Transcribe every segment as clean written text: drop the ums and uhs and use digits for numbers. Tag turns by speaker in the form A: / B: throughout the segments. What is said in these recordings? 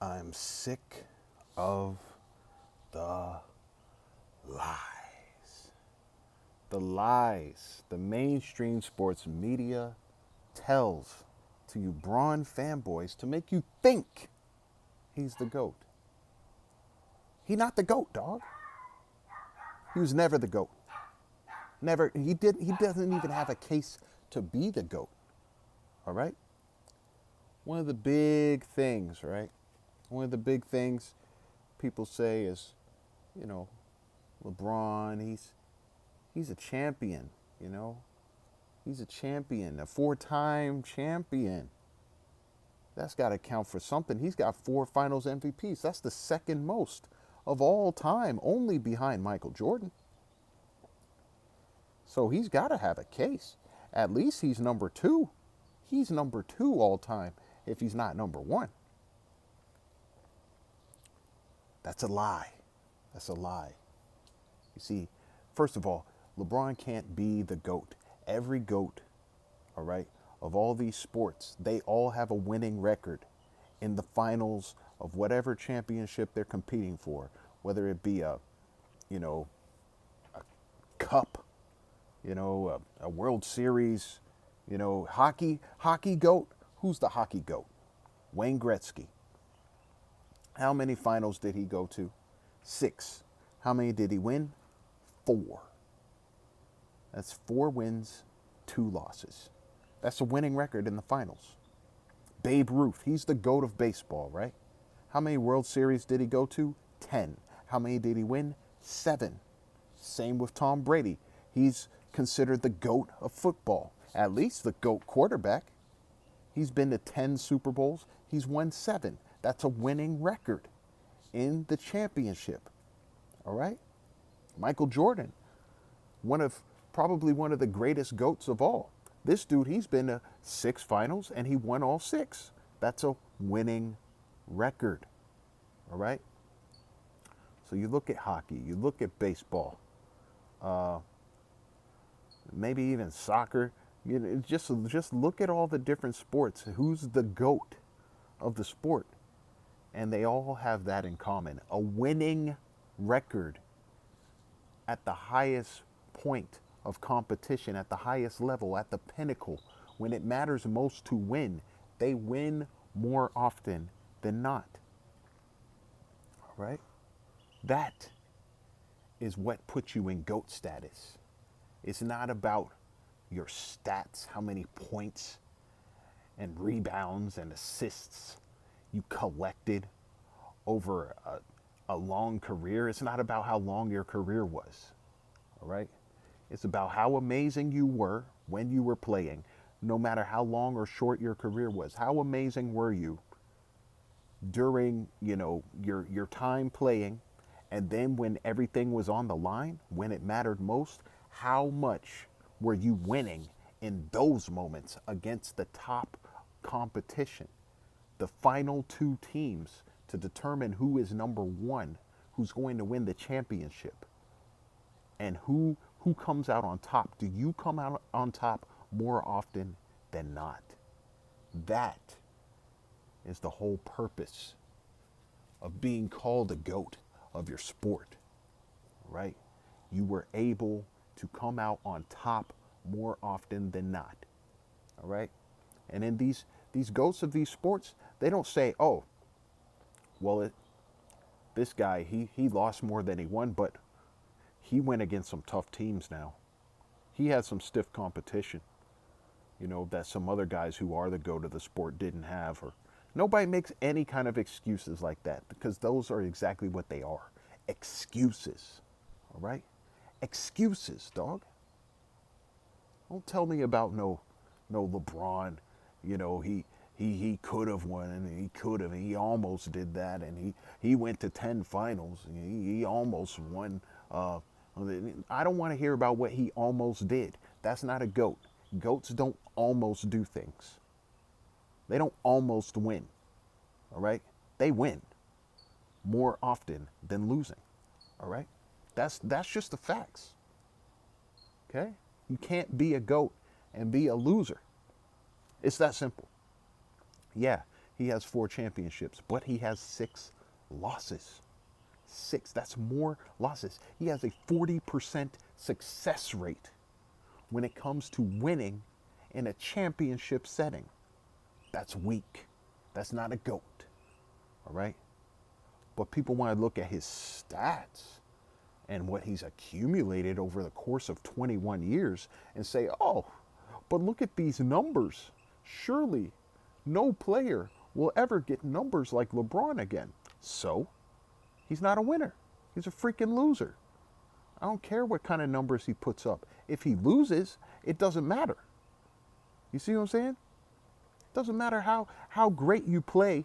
A: I'm sick of the lies. The lies the mainstream sports media tells to you Braun fanboys to make you think he's the GOAT. He not the GOAT, dog. He was never the GOAT. Never. He doesn't even have a case to be the GOAT. All right? One of the big things, right? One of the big things people say is, you know, LeBron, he's a champion, you know. He's a champion, a four-time champion. That's got to count for something. He's got 4 finals MVPs. That's the second most of all time, only behind Michael Jordan. So he's got to have a case. At least he's number 2. He's number 2 all time if he's not number 1. That's a lie. That's a lie. You see, first of all, LeBron can't be the GOAT. Every GOAT, all right, of all these sports, they all have a winning record in the finals of whatever championship they're competing for, whether it be a cup, a World Series, hockey GOAT. Who's the hockey GOAT? Wayne Gretzky. How many finals did he go to? 6. How many did he win? 4. That's 4 wins, 2 losses. That's a winning record in the finals. Babe Ruth, he's the GOAT of baseball, right? How many World Series did he go to? 10. How many did he win? 7. Same with Tom Brady. He's considered the GOAT of football, at least the GOAT quarterback. He's been to 10 Super Bowls. He's won 7. That's a winning record in the championship. All right? Michael Jordan, probably one of the greatest GOATs of all. This dude, he's been to 6 finals and he won all 6. That's a winning record. All right? So you look at hockey, you look at baseball, maybe even soccer. Just look at all the different sports. Who's the GOAT of the sport? And they all have that in common. A winning record at the highest point of competition, at the highest level, at the pinnacle. When it matters most to win, they win more often than not. All right? That is what puts you in GOAT status. It's not about your stats, how many points and rebounds and assists you collected over a long career. It's not about how long your career was. All right? It's about how amazing you were when you were playing, no matter how long or short your career was. How amazing were you during, your time playing, and then when everything was on the line, when it mattered most, how much were you winning in those moments against the top competition? The final 2 teams to determine who is number 1, who's going to win the championship, and who comes out on top. Do you come out on top more often than not? That is the whole purpose of being called a GOAT of your sport, right? You were able to come out on top more often than not, all right? And in these GOATs of these sports, they don't say, oh, well, this guy, he lost more than he won, but he went against some tough teams now. He had some stiff competition, that some other guys who are the GOAT of the sport didn't have. Or nobody makes any kind of excuses like that, because those are exactly what they are. Excuses. All right? Excuses, dog. Don't tell me about no LeBron. He could have won, and he could have. He almost did that, and he went to 10 finals. He almost won. I don't want to hear about what he almost did. That's not a GOAT. GOATs don't almost do things. They don't almost win. All right? They win more often than losing. All right? That's just the facts. Okay? You can't be a GOAT and be a loser. It's that simple. Yeah, He has 4 championships, but he has 6 losses. 6, that's more losses. He has a 40% success rate when it comes to winning in a championship setting. That's weak. That's not a GOAT. All right? But people want to look at his stats and what he's accumulated over the course of 21 years and say, oh, but look at these numbers. Surely no player will ever get numbers like LeBron again. So, he's not a winner. He's a freaking loser. I don't care what kind of numbers he puts up. If he loses, it doesn't matter. You see what I'm saying? It doesn't matter how great you play,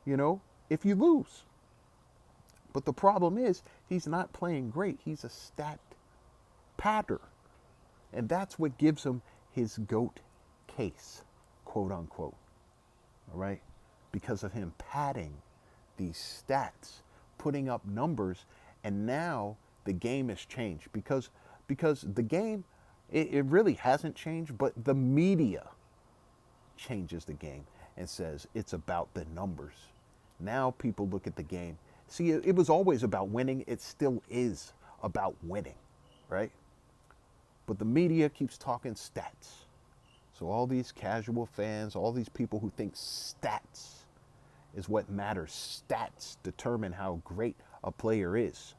A: if you lose. But the problem is, he's not playing great. He's a stat padder. And that's what gives him his GOAT case, quote unquote. All right? Because of him padding these stats, putting up numbers, and now the game has changed. Because the game, it really hasn't changed, but the media changes the game and says it's about the numbers. Now people look at the game. See, it was always about winning. It still is about winning, right? But the media keeps talking stats. So all these casual fans, all these people who think stats is what matters. Stats determine how great a player is.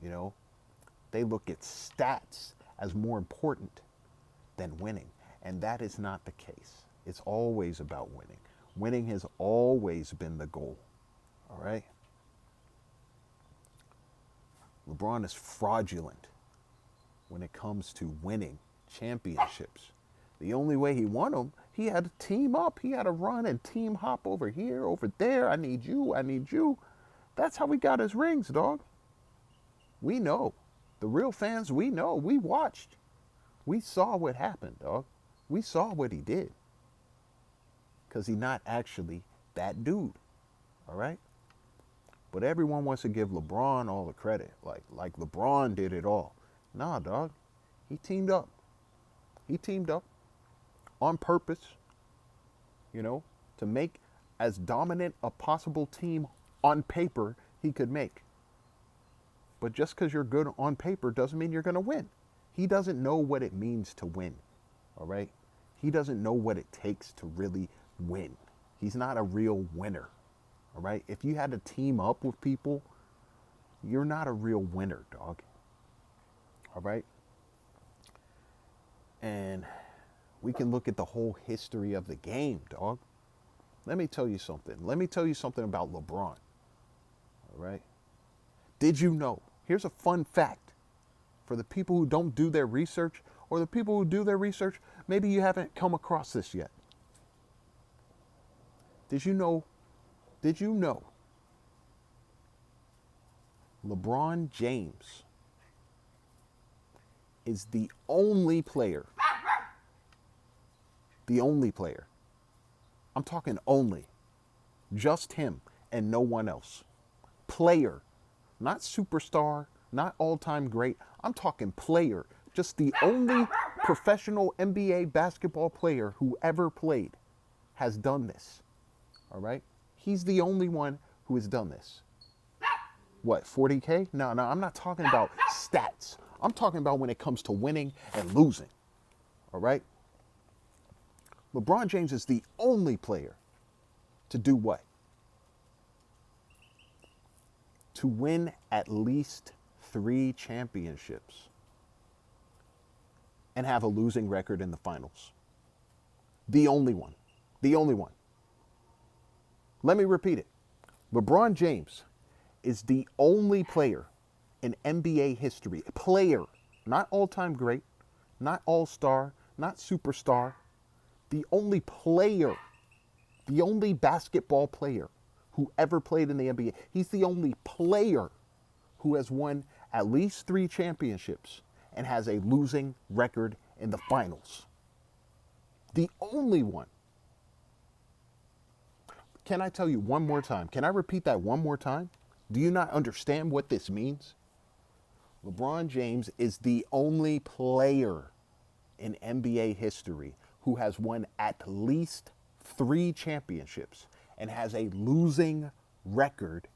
A: They look at stats as more important than winning. And that is not the case. It's always about winning. Winning has always been the goal. All right? LeBron is fraudulent when it comes to winning championships. The only way he won them, he had to team up. He had to run and team hop over here, over there. I need you. I need you. That's how he got his rings, dog. We know. The real fans, we know. We watched. We saw what happened, dog. We saw what he did. Because he's not actually that dude. All right? But everyone wants to give LeBron all the credit. Like LeBron did it all. Nah, dog. He teamed up. He teamed up on purpose, to make as dominant a possible team on paper he could make. But just because you're good on paper doesn't mean you're going to win. He doesn't know what it means to win, all right? He doesn't know what it takes to really win. He's not a real winner, all right? If you had to team up with people, you're not a real winner, dog, all right? And we can look at the whole history of the game, dog. Let me tell you something. Let me tell you something about LeBron, all right? Did you know? Here's a fun fact for the people who don't do their research, or the people who do their research, maybe you haven't come across this yet. Did you know LeBron James is the only player, I'm talking only, just him and no one else, player, not superstar, not all-time great. I'm talking player. Just the only professional NBA basketball player who ever played has done this. All right? He's the only one who has done this. What, 40K? No, I'm not talking about stats. I'm talking about when it comes to winning and losing. All right? LeBron James is the only player to do what? To win at least 3 championships and have a losing record in the finals. The only one. The only one. Let me repeat it. LeBron James is the only player in NBA history, player, not all-time great, not all-star, not superstar, the only player, the only basketball player who ever played in the NBA. He's the only player who has won at least 3 championships and has a losing record in the finals. The only one. Can I tell you one more time? Can I repeat that one more time? Do you not understand what this means? LeBron James is the only player in NBA history who has won at least 3 championships and has a losing record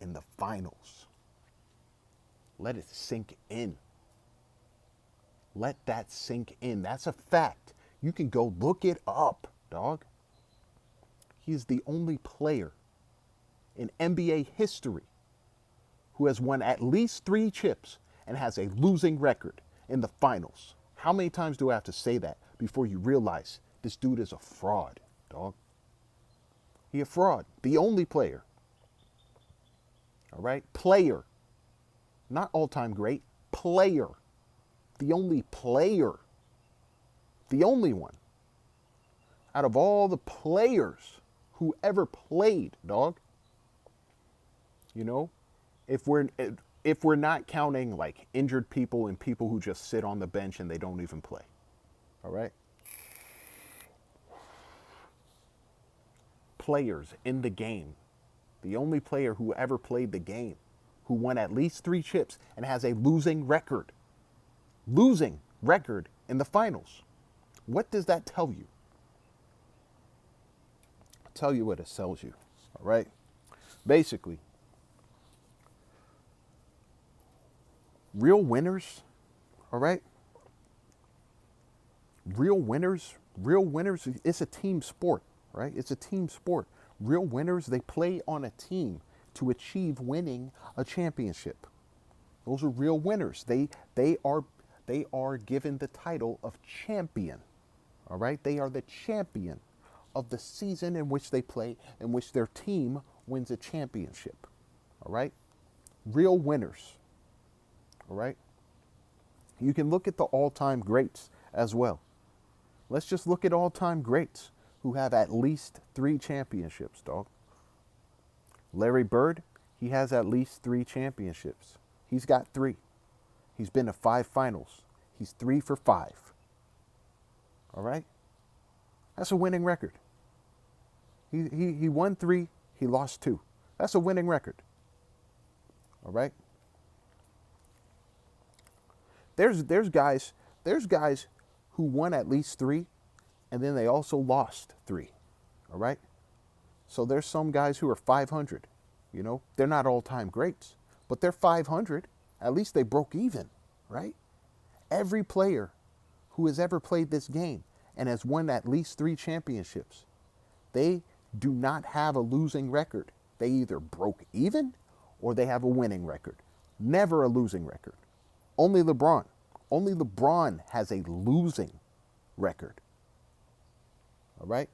A: in the finals. Let it sink in. Let that sink in. That's a fact. You can go look it up, dog. He's the only player in NBA history who has won at least 3 chips and has a losing record in the finals. How many times do I have to say that before you realize this dude is a fraud, dog? He a fraud. The only player. All right? Player. Not all-time great. Player. The only player. The only one. Out of all the players who ever played, dog. You know, if we're not counting like injured people and people who just sit on the bench and they don't even play. All right? Players in the game. The only player who ever played the game, who won at least 3 chips and has a losing record. Losing record in the finals. What does that tell you? I'll tell you what it tells you. All right? Basically, real winners, all right? Real winners, it's a team sport, right? It's a team sport. Real winners, they play on a team to achieve winning a championship. Those are real winners. They are given the title of champion. All right? They are the champion of the season in which they play, in which their team wins a championship. All right? Real winners. All right? You can look at the all-time greats as well. Let's just look at all-time greats who have at least 3 championships, dog. Larry Bird, he has at least 3 championships. He's got 3. He's been to 5 finals. He's 3 for 5. All right? That's a winning record. He won 3, he lost 2. That's a winning record. All right? There's guys who won at least 3 and then they also lost 3. All right? So there's some guys who are 500, you know? They're not all-time greats, but they're 500. At least they broke even, right? Every player who has ever played this game and has won at least 3 championships, they do not have a losing record. They either broke even or they have a winning record. Never a losing record. Only LeBron. Only LeBron has a losing record. All right?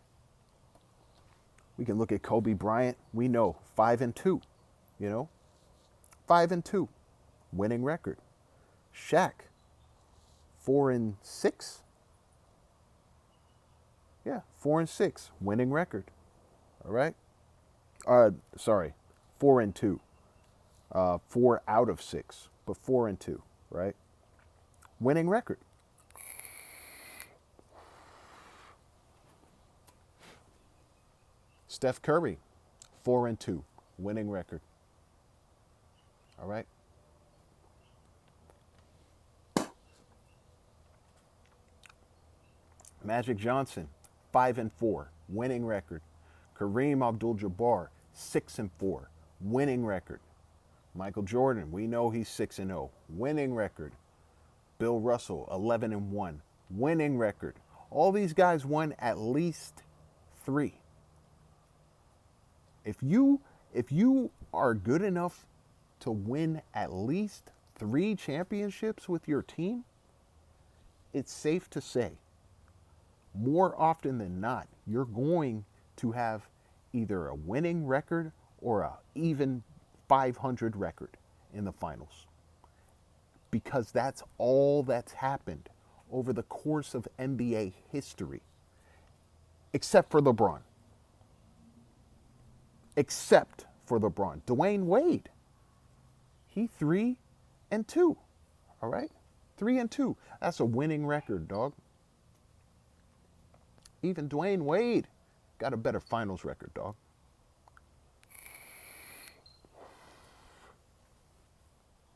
A: We can look at Kobe Bryant. We know 5-2, you know? 5-2, winning record. Shaq, 4-6. Yeah, 4-6, winning record. All right? Sorry, 4-2. 4 out of 6, but 4-2, right? Winning record. Steph Curry, 4-2, winning record. All right? Magic Johnson, 5-4, winning record. Kareem Abdul-Jabbar, 6-4, winning record. Michael Jordan, we know he's 6-0, winning record. Bill Russell, 11-1, winning record. All these guys won at least 3. If you are good enough to win at least 3 championships with your team, it's safe to say, more often than not, you're going to have either a winning record or a even 500 record in the finals. Because that's all that's happened over the course of NBA history. Except for LeBron. Except for LeBron. Dwayne Wade. He 3-2. All right? 3-2. That's a winning record, dog. Even Dwayne Wade got a better finals record, dog.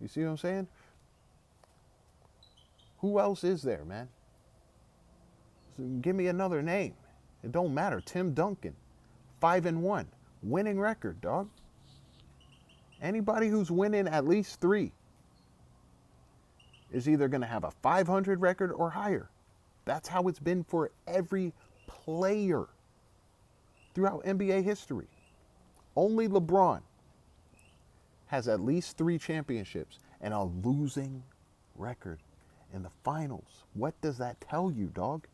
A: You see what I'm saying? Who else is there, man? So give me another name. It don't matter. Tim Duncan, 5-1. Winning record, dog. Anybody who's winning at least 3 is either going to have a 500 record or higher. That's how it's been for every player throughout NBA history. Only LeBron has at least 3 championships and a losing record in the finals. What does that tell you, dog?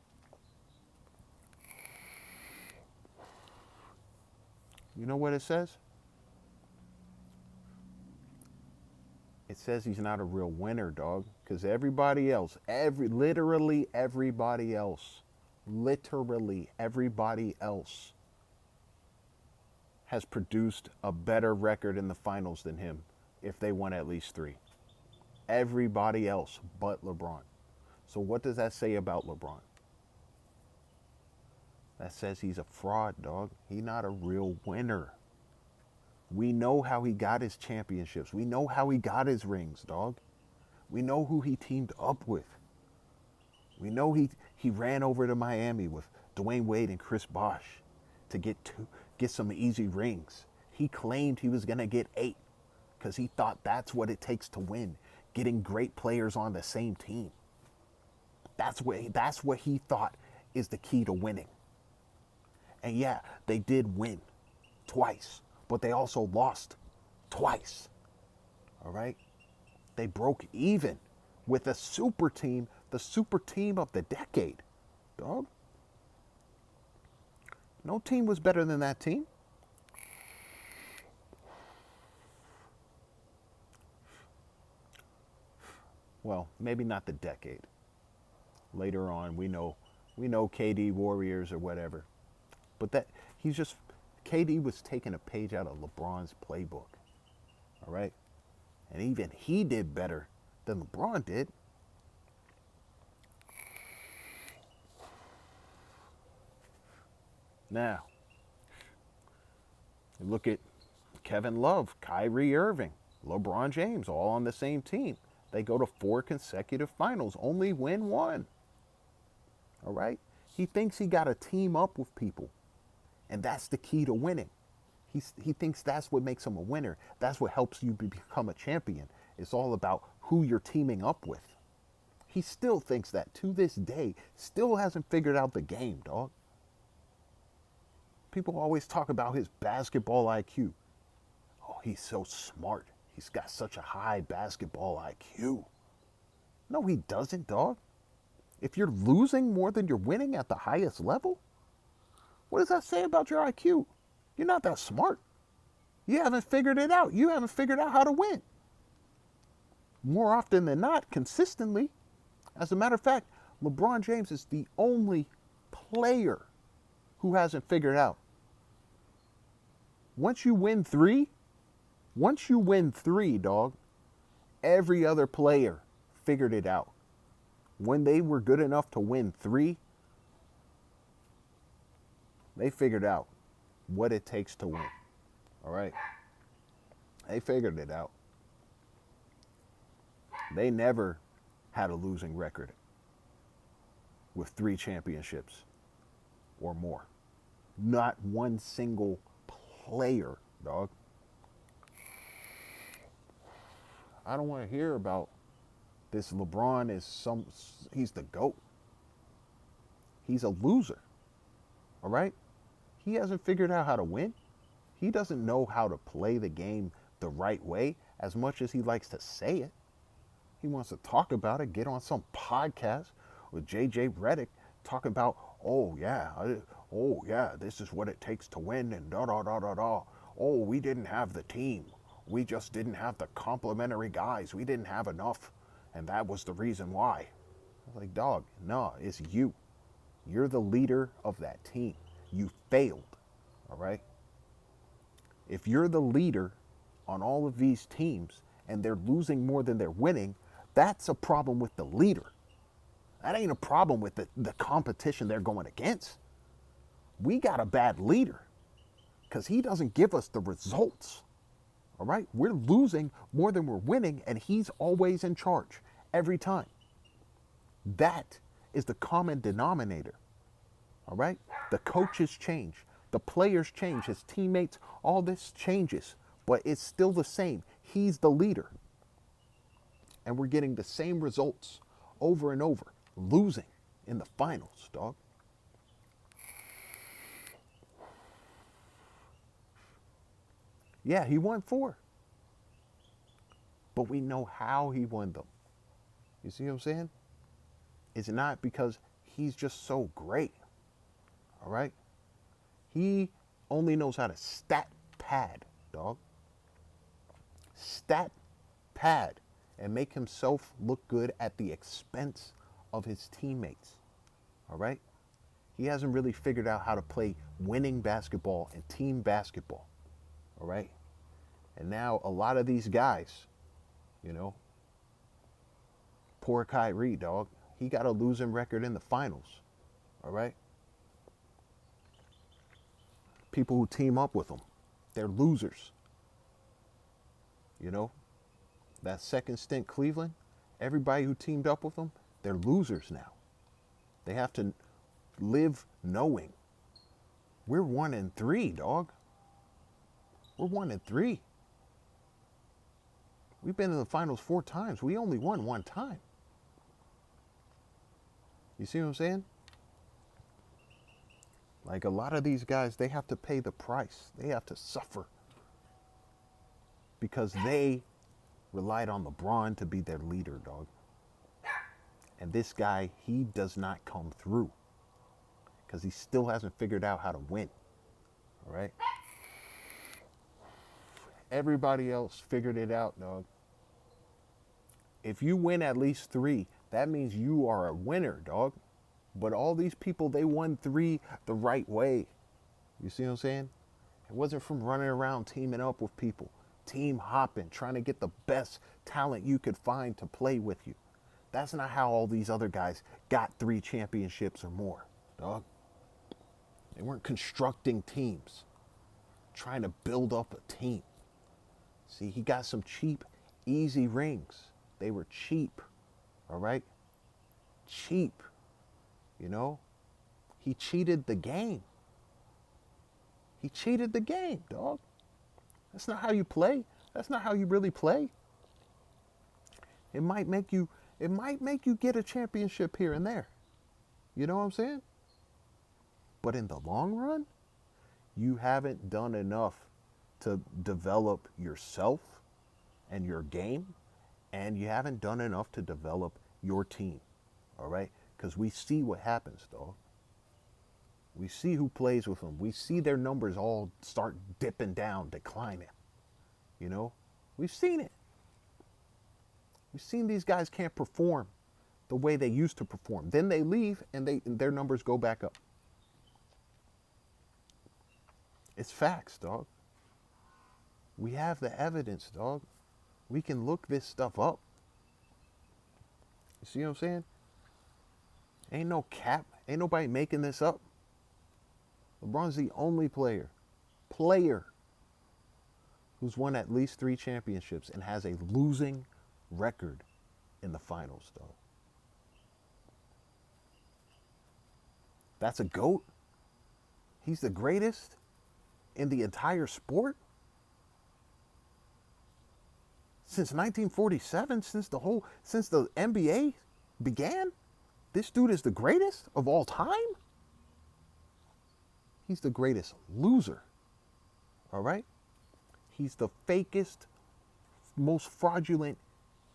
A: You know what it says? It says he's not a real winner, dog. Because everybody else, literally everybody else has produced a better record in the finals than him if they won at least 3. Everybody else but LeBron. So what does that say about LeBron? That says he's a fraud, dog. He's not a real winner. We know how he got his championships. We know how he got his rings, dog. We know who he teamed up with. We know he ran over to Miami with Dwayne Wade and Chris Bosh to get some easy rings. He claimed he was going to get 8 because he thought that's what it takes to win, getting great players on the same team. That's what he thought is the key to winning. And yeah, they did win twice, but they also lost twice. All right? They broke even with a super team, the super team of the decade, dog. No team was better than that team. Well, maybe not the decade. Later on, we know KD Warriors or whatever. But that KD was taking a page out of LeBron's playbook. All right? And even he did better than LeBron did. Now, look at Kevin Love, Kyrie Irving, LeBron James, all on the same team. They go to 4 consecutive finals, only win 1. All right? He thinks he got to team up with people. And that's the key to winning. He thinks that's what makes him a winner. That's what helps you become a champion. It's all about who you're teaming up with. He still thinks that to this day. Still hasn't figured out the game, dog. People always talk about his basketball IQ. Oh, he's so smart. He's got such a high basketball IQ. No, he doesn't, dog. If you're losing more than you're winning at the highest level, what does that say about your IQ? You're not that smart. You haven't figured it out. You haven't figured out how to win. More often than not, consistently. As a matter of fact, LeBron James is the only player who hasn't figured out. Once you win 3, dog, every other player figured it out. When they were good enough to win 3, they figured out what it takes to win. All right? They figured it out. They never had a losing record with 3 championships or more. Not one single player, dog. I don't want to hear about this LeBron he's the GOAT. He's a loser. All right? He hasn't figured out how to win. He doesn't know how to play the game the right way as much as he likes to say it. He wants to talk about it, get on some podcast with J.J. Redick, talk about, oh yeah, this is what it takes to win and da-da-da-da-da. Oh, we didn't have the team. We just didn't have the complementary guys. We didn't have enough, and that was the reason why. I was like, dog, no, it's you. You're the leader of that team. You failed, all right? If you're the leader on all of these teams and they're losing more than they're winning, that's a problem with the leader. That ain't a problem with the competition they're going against. We got a bad leader because he doesn't give us the results, all right? We're losing more than we're winning, and he's always in charge every time. That is the common denominator, all right? The coaches change. The players change, his teammates, all this changes, but it's still the same. He's the leader. And we're getting the same results over and over, losing in the finals, dog. Yeah, he won 4. But we know how he won them. You see what I'm saying? It's not because he's just so great. All right? He only knows how to stat pad, dog. Stat pad and make himself look good at the expense of his teammates. All right? He hasn't really figured out how to play winning basketball and team basketball. All right? And now a lot of these guys, you know, poor Kyrie, dog. He got a losing record in the finals. All right? People who team up with him, they're losers. You know? That second stint Cleveland, everybody who teamed up with them, they're losers now. They have to live knowing we're 1-3, dog. We're 1-3. We've been in the finals 4 times. We only won 1 time. You see what I'm saying? Like a lot of these guys, they have to pay the price. They have to suffer because they relied on LeBron to be their leader, dog. And this guy, he does not come through because he still hasn't figured out how to win. All right? Everybody else figured it out, dog. If you win at least 3, that means you are a winner, dog. But all these people, they won 3 the right way. You see what I'm saying? It wasn't from running around teaming up with people, team hopping, trying to get the best talent you could find to play with you. That's not how all these other guys got 3 championships or more, dog. They weren't constructing teams, trying to build up a team. See, he got some cheap, easy rings. They were cheap, all right? Cheap, you know? He cheated the game. He cheated the game, dog. That's not how you play. That's not how you really play. It might make you get a championship here and there. You know what I'm saying? But in the long run, you haven't done enough to develop yourself and your game, and you haven't done enough to develop your team. All right? Because we see what happens, dog. We see who plays with them. We see their numbers all start dipping down, declining. You know? We've seen it. We've seen these guys can't perform the way they used to perform. Then they leave and their numbers go back up. It's facts, dog. We have the evidence, dog. We can look this stuff up. You see what I'm saying? Ain't no cap. Ain't nobody making this up. LeBron's the only player who's won at least 3 championships and has a losing record in the finals, dog. That's a GOAT. He's the greatest in the entire sport. Since 1947, since the NBA began, this dude is the greatest of all time. He's the greatest loser. All right? He's the fakest, most fraudulent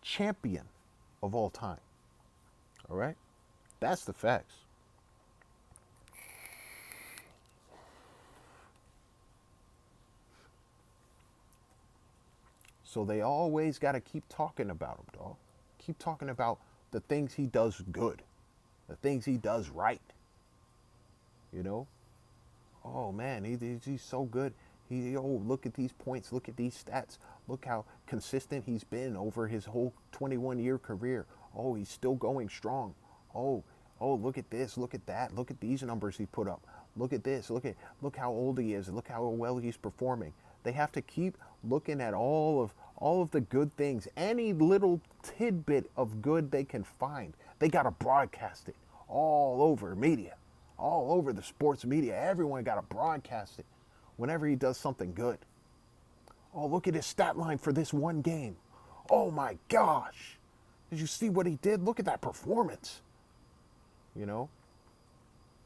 A: champion of all time. All right? That's the facts. So they always got to keep talking about him, dog. Keep talking about the things he does good, the things he does right. You know? Oh, man, he's so good. Look at these points. Look at these stats. Look how consistent he's been over his whole 21-year career. Oh, he's still going strong. Oh, look at this. Look at that. Look at these numbers he put up. Look at this. Look how old he is. Look how well he's performing. They have to keep looking at all of the good things. Any little tidbit of good they can find, they got to broadcast it all over media. all over the sports media. Everyone got to broadcast it whenever he does something good. Oh, look at his stat line for this one game. Oh my gosh. Did you see what he did? Look at that performance. You know,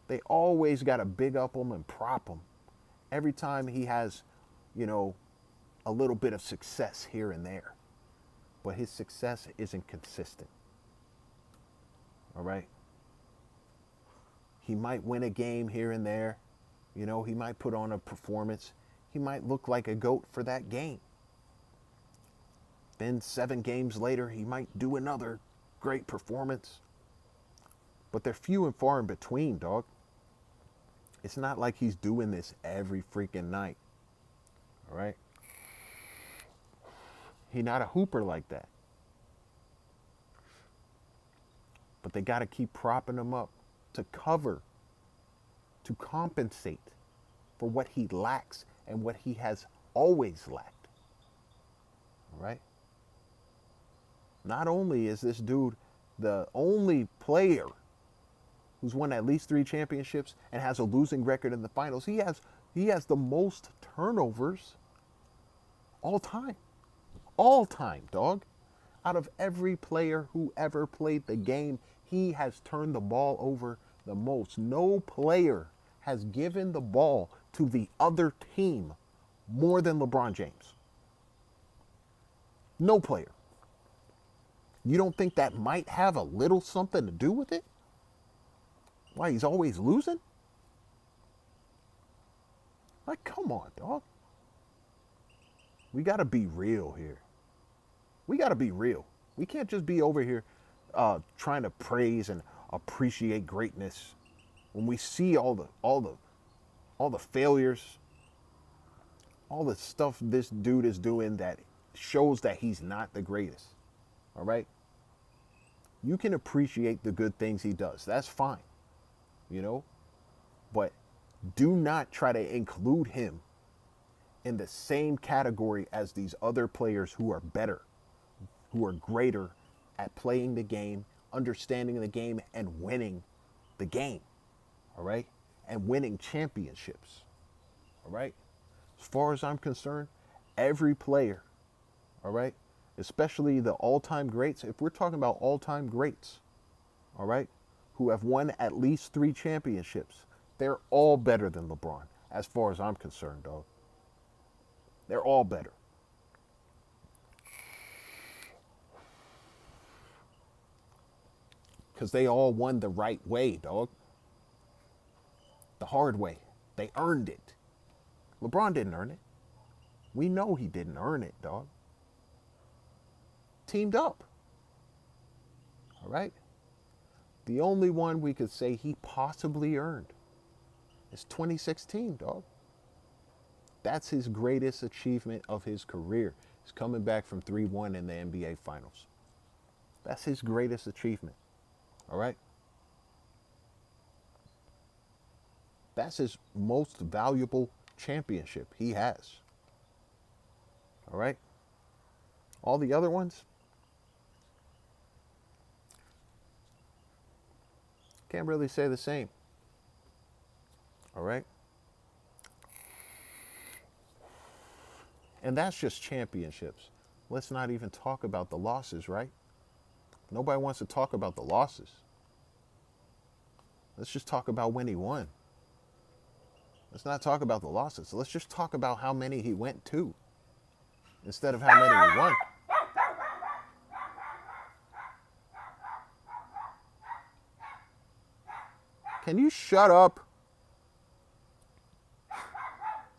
A: they always got to big up him and prop him every time he has, you know, a little bit of success here and there. But his success isn't consistent. All right? He might win a game here and there. You know, he might put on a performance. He might look like a GOAT for that game. Then 7 games later, he might do another great performance. But they're few and far in between, dog. It's not like he's doing this every freaking night. All right? He's not a hooper like that. But they got to keep propping him up to cover, to compensate for what he lacks and what he has always lacked. All right? Not only is this dude the only player who's won at least 3 championships and has a losing record in the finals, he has the most turnovers all time. All time, dog. Out of every player who ever played the game, he has turned the ball over the most. No player has given the ball to the other team more than LeBron James. No player. You don't think that might have a little something to do with it? Why, he's always losing? Like, come on, dog. We got to be real here. We got to be real. We can't just be over here trying to praise and appreciate greatness when we see all the failures, all the stuff this dude is doing that shows that he's not the greatest. All right? You can appreciate the good things he does. That's fine. You know? But do not try to include him in the same category as these other players who are better, who are greater at playing the game, understanding the game, and winning the game. All right? And winning championships. All right? As far as I'm concerned, every player, all right, especially the all-time greats, if we're talking about all-time greats, all right, who have won at least 3 championships, they're all better than LeBron, as far as I'm concerned, dog. They're all better. Because they all won the right way, dog. The hard way. They earned it. LeBron didn't earn it. We know he didn't earn it, dog. Teamed up. All right? The only one we could say he possibly earned is 2016, dog. That's his greatest achievement of his career. He's coming back from 3-1 in the NBA Finals. That's his greatest achievement. All right? That's his most valuable championship he has. All right? All the other ones, can't really say the same. All right? And that's just championships. Let's not even talk about the losses, right? Nobody wants to talk about the losses. Let's just talk about when he won. Let's not talk about the losses. Let's just talk about how many he went to instead of how many he won. Can you shut up?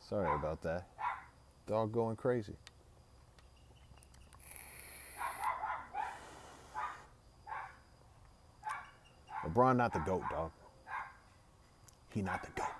A: Sorry about that. Dog going crazy. LeBron not the GOAT, dog. He not the GOAT.